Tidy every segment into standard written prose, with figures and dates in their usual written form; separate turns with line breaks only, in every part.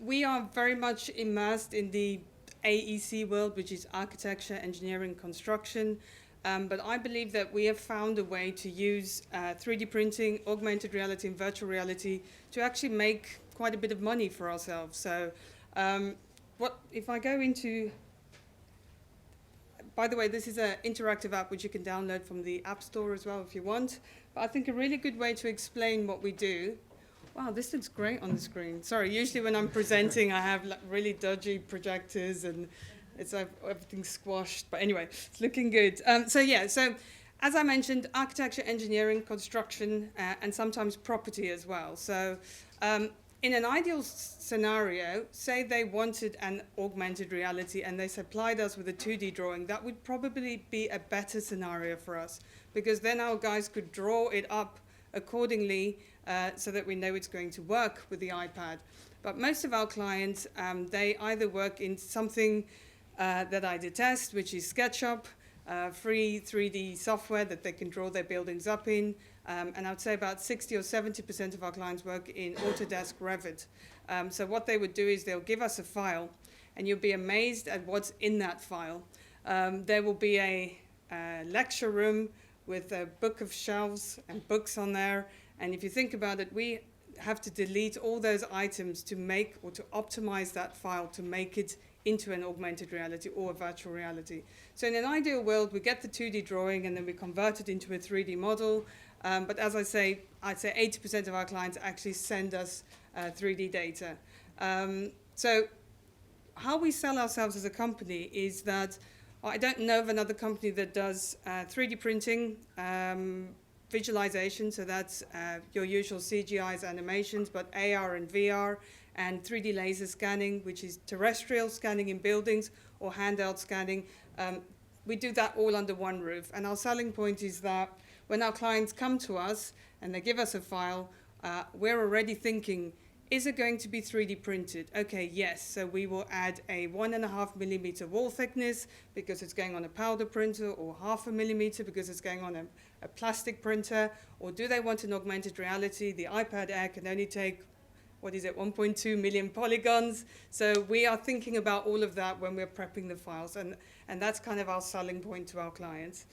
we are very much immersed in the AEC world, which is architecture, engineering, construction. But I believe that we have found a way to use 3D printing, augmented reality, and virtual reality to actually make quite a bit of money for ourselves. So what if I go into... By the way, this is an interactive app which you can download from the App Store as well if you want. But I think a really good way to explain what we do... Wow, this looks great on the screen. Sorry, usually when I'm presenting, I have like really dodgy projectors and it's everything's squashed. But anyway, it's looking good. So as I mentioned, architecture, engineering, construction, and sometimes property as well. So in an ideal scenario, say they wanted an augmented reality and they supplied us with a 2D drawing, that would probably be a better scenario for us, because then our guys could draw it up accordingly so that we know it's going to work with the iPad. But most of our clients, they either work in something that I detest, which is SketchUp, free 3D software that they can draw their buildings up in. And I would say about 60 or 70% of our clients work in Autodesk Revit. So what they would do is they'll give us a file, and you'll be amazed at what's in that file. There will be a lecture room with a book of shelves and books on there. And if you think about it, we have to delete all those items to make or to optimize that file to make it into an augmented reality or a virtual reality. So in an ideal world, we get the 2D drawing and then we convert it into a 3D model. But as I say, I'd say 80% of our clients actually send us 3D data. So how we sell ourselves as a company is that I don't know of another company that does 3D printing, visualization, so that's your usual CGIs, animations, but AR and VR, and 3D laser scanning, which is terrestrial scanning in buildings or handheld scanning. We do that all under one roof. And our selling point is that when our clients come to us and they give us a file, we're already thinking, is it going to be 3D printed? Okay, yes. So we will add a 1.5 millimeter wall thickness because it's going on a powder printer, or 0.5 millimeter because it's going on a plastic printer. Or do they want an augmented reality? The iPad Air can only take, 1.2 million polygons. So we are thinking about all of that when we're prepping the files. And that's kind of our selling point to our clients.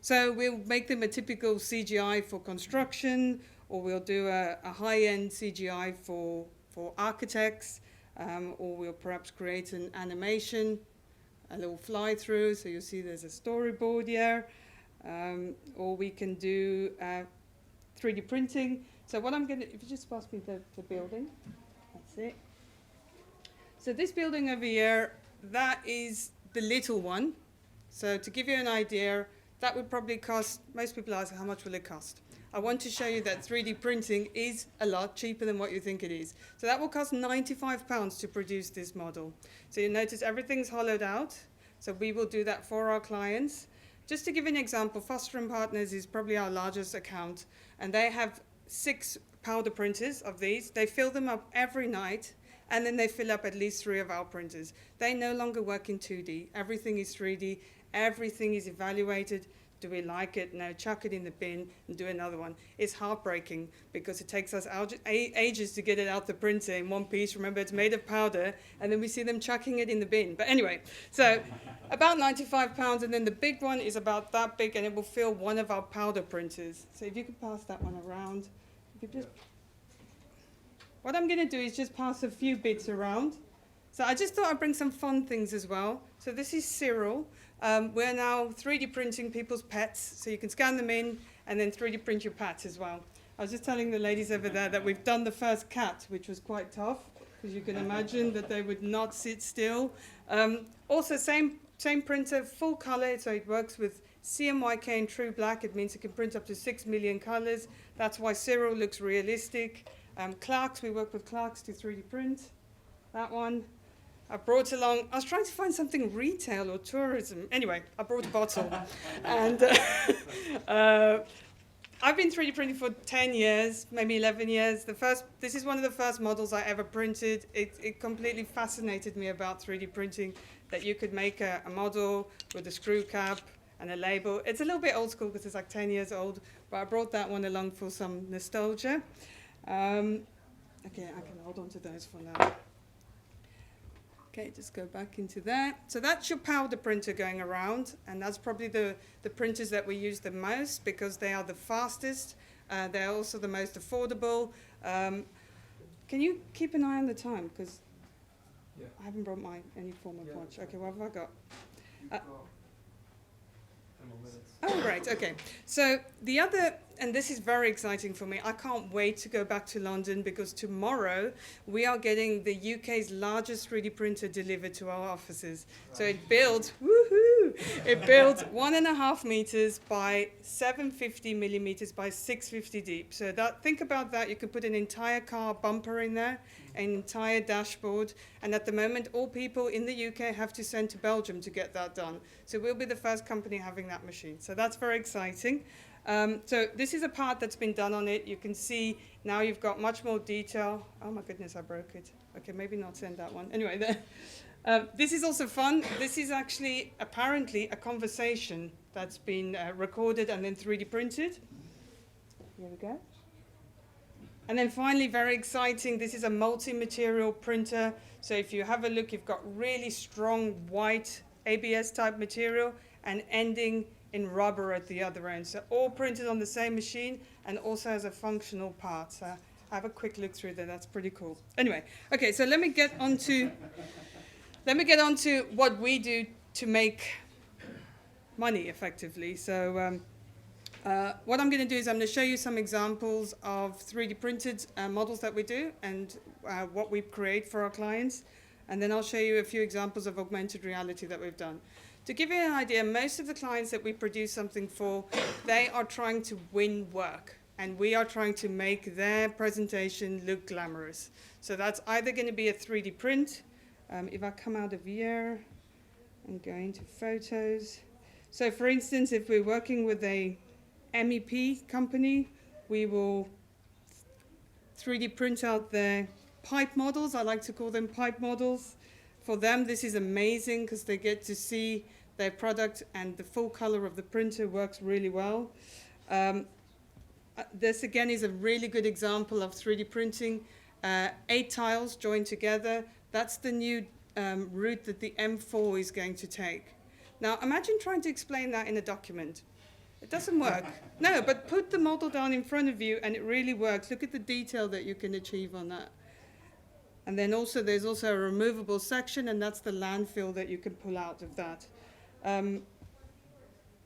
So we'll make them a typical CGI for construction, or we'll do a high-end CGI for architects, or we'll perhaps create an animation, a little fly-through, so you'll see there's a storyboard here, or we can do 3D printing. So what I'm going to, if you just pass me the building, that's it. So this building over here, that is the little one. So to give you an idea, that would probably cost, most people ask, how much will it cost? I want to show you that 3D printing is a lot cheaper than what you think it is. So that will cost £95 to produce this model. So you notice everything's hollowed out. So we will do that for our clients. Just to give you an example, Foster & Partners is probably our largest account, and they have 6 powder printers of these. They fill them up every night, and then they fill up at least 3 of our printers. They no longer work in 2D. Everything is 3D. Everything is evaluated. Do we like it? No, chuck it in the bin and do another one. It's heartbreaking because it takes us ages to get it out the printer in one piece. Remember, it's made of powder, and then we see them chucking it in the bin. But anyway, so about £95, and then the big one is about that big, and it will fill one of our powder printers. So if you could pass that one around. You could just... What I'm going to do is just pass a few bits around. So I just thought I'd bring some fun things as well. So this is Cyril. We're now 3D printing people's pets, so you can scan them in and then 3D print your pets as well. I was just telling the ladies over there that we've done the first cat, which was quite tough, because you can imagine that they would not sit still. Also, same printer, full color, so it works with CMYK and True Black. It means it can print up to 6 million colors. That's why Cyril looks realistic. Clark's, we work with Clark's to 3D print. That one. I brought along, I was trying to find something retail or tourism. Anyway, I brought a bottle. And I've been 3D printing for 10 years, maybe 11 years. This is one of the first models I ever printed. It completely fascinated me about 3D printing, that you could make a model with a screw cap and a label. It's a little bit old school because it's like 10 years old, but I brought that one along for some nostalgia. Okay, I can hold on to those for now. Okay, just go back into there. So that's your powder printer going around, and that's probably the printers that we use the most because they are the fastest. They're also the most affordable. Can you keep an eye on the time? Because I haven't brought any form of watch. Okay, what have I got?
You've got 10 more minutes.
Oh, right, okay. So the other, and this is very exciting for me, I can't wait to go back to London because tomorrow we are getting the UK's largest 3D printer delivered to our offices. Right. So it builds, woohoo! It builds 1.5 meters by 750 millimeters by 650 deep. So that, think about that, you can put an entire car bumper in there, an entire dashboard, and at the moment all people in the UK have to send to Belgium to get that done. So we'll be the first company having that machine. So that's very exciting. So this is a part that's been done on it. You can see now you've got much more detail. Oh my goodness, I broke it. Okay, maybe not send that one. Anyway, this is also fun. This is actually apparently a conversation that's been recorded and then 3D printed. Here we go. And then finally, very exciting, this is a multi-material printer. So if you have a look, you've got really strong white ABS type material and ending in rubber at the other end. So all printed on the same machine and also has a functional part. So have a quick look through there, that's pretty cool. Anyway, okay, so let me get on to what we do to make money effectively. So what I'm going to do is I'm going to show you some examples of 3D printed models that we do and what we create for our clients. And then I'll show you a few examples of augmented reality that we've done. To give you an idea, most of the clients that we produce something for, they are trying to win work. And we are trying to make their presentation look glamorous. So that's either going to be a 3D print. If I come out of here and go into photos. So for instance, if we're working with a MEP company, we will 3D print out their pipe models. I like to call them pipe models. For them, this is amazing because they get to see their product and the full color of the printer works really well. This again is a really good example of 3D printing. 8 tiles joined together. That's the new route that the M4 is going to take. Now imagine trying to explain that in a document. It doesn't work. No, but put the model down in front of you and it really works. Look at the detail that you can achieve on that. And then also there's also a removable section, and that's the landfill that you can pull out of that.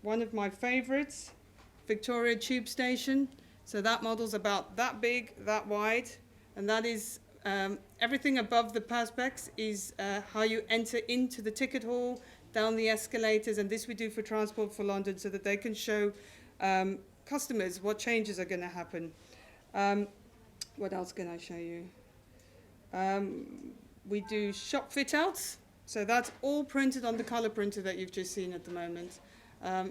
One of my favorites, Victoria Tube Station. So that model's about that big, that wide, and that is everything above the perspex is how you enter into the ticket hall, down the escalators, and this we do for Transport for London so that they can show customers what changes are going to happen. What else can I show you? We do shop fit-outs, so that's all printed on the color printer that you've just seen at the moment.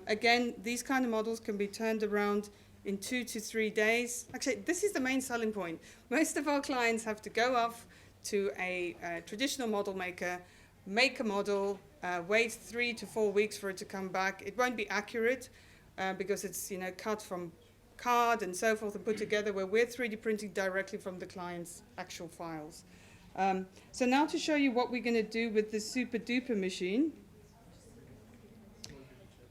Again, these kind of models can be turned around in 2 to 3 days. Actually, this is the main selling point. Most of our clients have to go off to a traditional model maker, make a model, wait 3 to 4 weeks for it to come back. It won't be accurate because it's cut from card and so forth and put together, where we're 3D printing directly from the client's actual files. So now to show you what we're going to do with this super duper machine.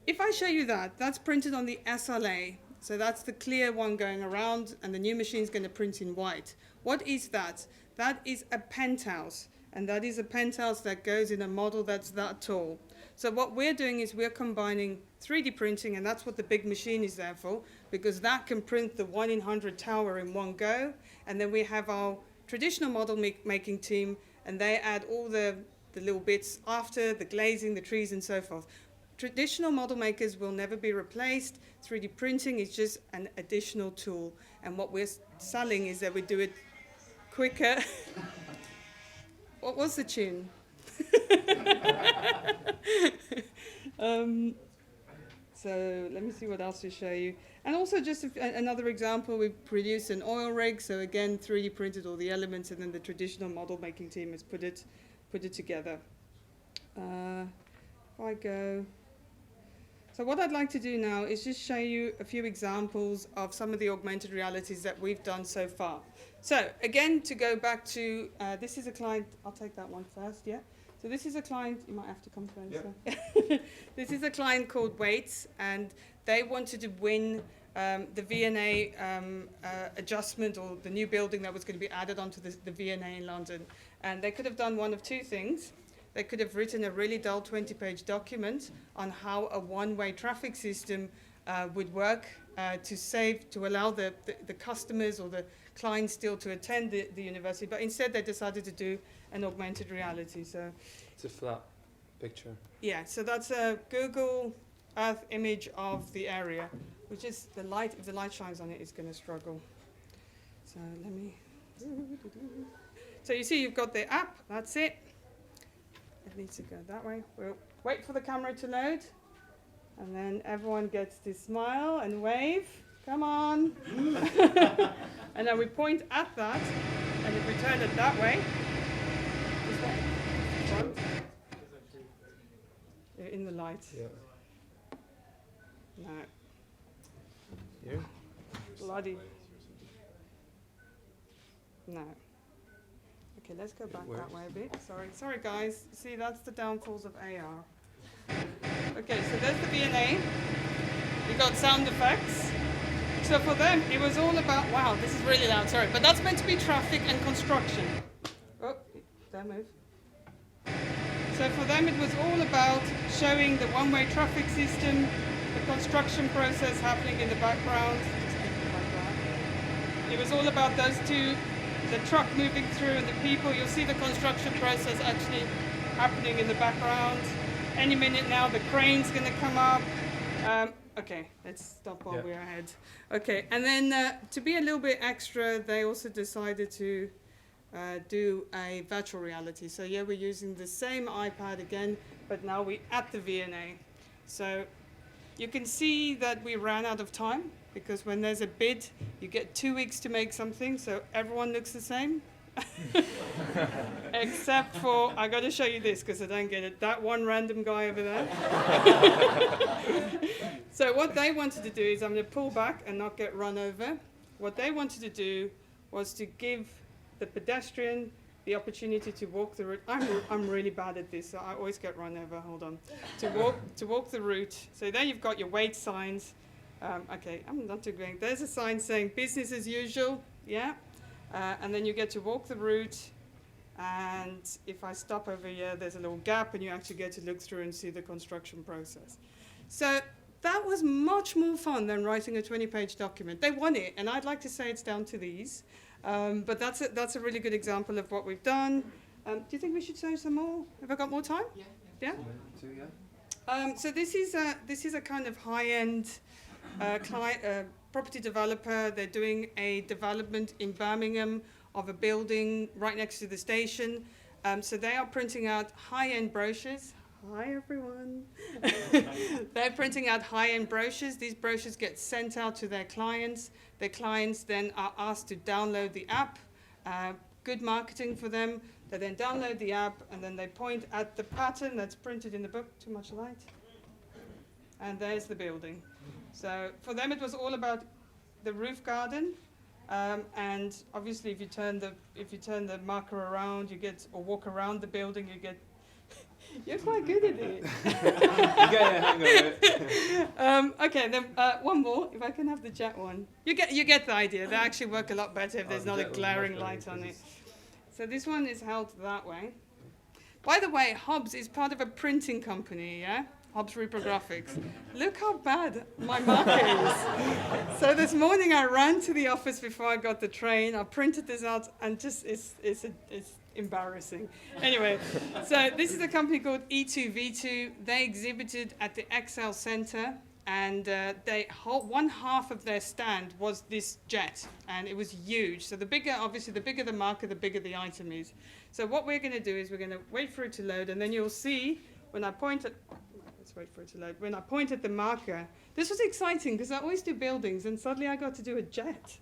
If I show you that, that's printed on the SLA. So that's the clear one going around, and the new machine is going to print in white. What is that? That is a penthouse. And that is a penthouse that goes in a model that's that tall. So what we're doing is we're combining 3D printing, and that's what the big machine is there for, because that can print the 1 in 100 tower in one go. And then we have our traditional model making team, and they add all the little bits after, the glazing, the trees, and so forth. Traditional model makers will never be replaced. 3D printing is just an additional tool. And what we're selling is that we do it quicker. What was the tune? So let me see what else to show you. And also just another example, we've produced an oil rig. So again, 3D printed all the elements, and then the traditional model making team has put it together. If I go. So what I'd like to do now is just show you a few examples of some of the augmented realities that we've done so far. So again, to go back to, this is a client, I'll take that one first, yeah? So this is a client, you might have to come first.
Yeah.
So. This is a client called Waits, and they wanted to win the V&A adjustment, or the new building that was going to be added onto the V&A in London. And they could have done one of two things. They could have written a really dull 20-page document on how a one-way traffic system would work to allow the customers or the clients still to attend the university. But instead, they decided to do an augmented reality. So
It's a flat picture.
yeah, so that's a Google Earth image of the area, which is the light. If the light shines on it, it's going to struggle. So let me. So you see, you've got the app. That's it. It needs to go that way. We'll wait for the camera to load, and then everyone gets to smile and wave. Come on. And then we point at that, and if we turn it that way, this way, front, in the light.
Yeah.
No,
Here?
bloody. No. Okay, let's go back that way a bit. Sorry guys. See, that's the downfalls of AR. Okay, so there's the V&A. We got sound effects. So for them, it was all about, wow, this is really loud, sorry, but that's meant to be traffic and construction. Oh, don't move. So for them, it was all about showing the one-way traffic system, the construction process happening in the background. Just keep it like that. It was all about those two, the truck moving through and the people. You'll see the construction process actually happening in the background. Any minute now, the crane's going to come up. Okay, let's stop while we're ahead. Okay, and then to be a little bit extra, they also decided to do a virtual reality. So yeah, we're using the same iPad again, but now we're at the V&A. So you can see that we ran out of time, because when there's a bid, you get 2 weeks to make something, so everyone looks the same. Except for, I got to show you this because I don't get it, that one random guy over there. So what they wanted to do is, I'm going to pull back and not get run over. What they wanted to do was to give the pedestrian the opportunity to walk the route. I'm really bad at this, so I always get run over. Hold on. To walk the route. So then you've got your wait signs. Okay, I'm not too great. There's a sign saying business as usual. Yeah. And then you get to walk the route, and if I stop over here, there's a little gap, and you actually get to look through and see the construction process. So that was much more fun than writing a 20-page document. They won it, and I'd like to say it's down to these. But that's a really good example of what we've done. Do you think we should show some more? Have I got more time? Yeah? So this is a kind of high-end property developer. They're doing a development in Birmingham of a building right next to the station. So they are printing out high-end brochures. Hi, everyone. They're printing out high-end brochures. These brochures get sent out to their clients. Their clients then are asked to download the app. Good marketing for them. They then download the app, and then they point at the pattern that's printed in the book. Too much light. And there's the building. So for them, it was all about the roof garden. And obviously, if you turn the marker around, you get, or walk around the building, you get. You're quite good at it.
You get a hang of it.
Okay, then one more. If I can have the jet one, you get the idea. They actually work a lot better if there's not a glaring light on it. So this one is held that way. By the way, Hobbs is part of a printing company, yeah? Hobbs Reprographics. Look how bad my marker is. So this morning I ran to the office before I got the train. I printed this out, and just it's embarrassing. Anyway, so this is a company called E2V2. They exhibited at the Excel Center, and one half of their stand was this jet, and it was huge. So the bigger the marker, the bigger the item is. So what we're going to do is we're going to wait for it to load, and then you'll see when I point at. Let's wait for it to load. When I point at the marker, this was exciting because I always do buildings, and suddenly I got to do a jet.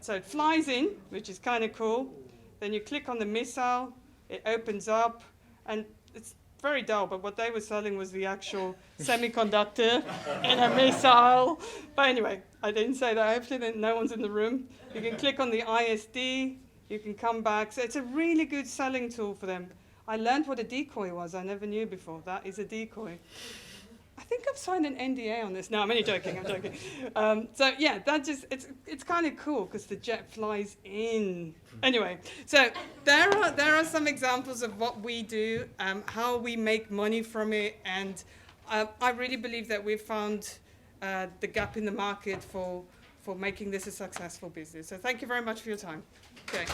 So it flies in, which is kind of cool. Then you click on the missile, it opens up, and it's very dull, but what they were selling was the actual semiconductor in a missile. But anyway, I didn't say that. Hopefully then no one's in the room. You can click on the ISD, you can come back. So it's a really good selling tool for them. I learned what a decoy was. I never knew before. That is a decoy. I think I've signed an NDA on this. No, I'm only joking. I'm joking. So yeah, that just it's kind of cool because the jet flies in. Anyway, so there are some examples of what we do, how we make money from it, and I really believe that we've found the gap in the market for making this a successful business. So thank you very much for your time. Okay.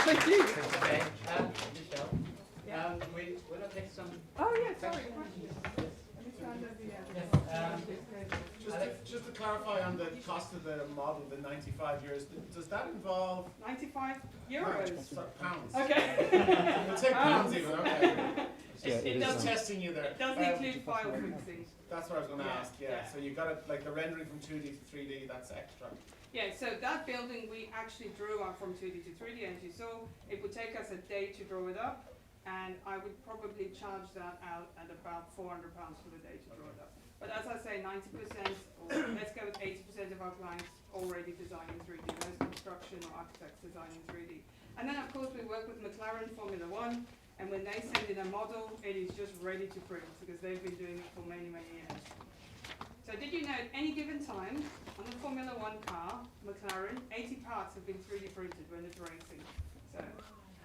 Thank you.
Okay, Michelle, we're going to take some
Oh yeah, sorry.
questions.
Just to clarify on the cost of the model, the 95 years, does that involve
95 euros.
pounds?
Okay.
We'll take pounds even, okay.
It
Just
does
testing you there.
It doesn't include file fixing.
That's what I was going to
Yeah,
ask, yeah.
yeah.
So you got it, like the rendering from 2D to 3D, that's extra.
Yeah, so that building we actually drew up from 2D to 3D, and as you saw, it would take us a day to draw it up, and I would probably charge that out at about £400 for the day to draw it up. But as I say, 90%, or let's go with 80% of our clients already design in 3D. Those construction or architects design in 3D. And then of course we work with McLaren Formula One, and when they send in a model, it is just ready to print because they've been doing it for many, many years. So did you know at any given time, on the Formula One car, McLaren, 80 parts have been 3D printed when it's racing. So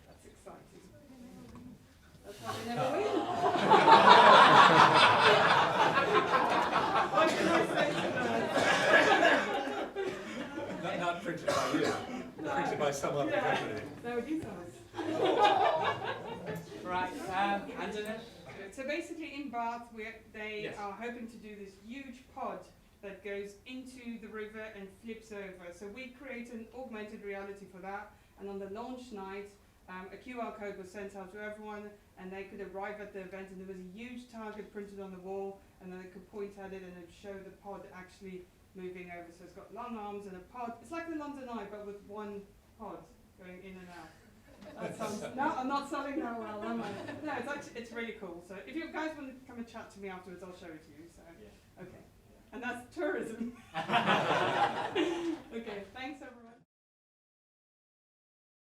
that's exciting. That's why they never win. What can I say to that?
Not printed by you, printed by some other company.
That would you guys.
Right, Antonis?
So basically in Bath, they
Yes.
are hoping to do this huge pod that goes into the river and flips over. So we create an augmented reality for that, and on the launch night, a QR code was sent out to everyone, and they could arrive at the event, and there was a huge target printed on the wall, and then they could point at it and it would show the pod actually moving over. So it's got long arms and a pod. It's like the London Eye, but with one pod going in and out. That sounds, no, I'm not selling that well, am I? No, it's really cool. So if you guys want to come and chat to me afterwards, I'll show it to you. So, okay. And that's tourism. Okay, thanks everyone.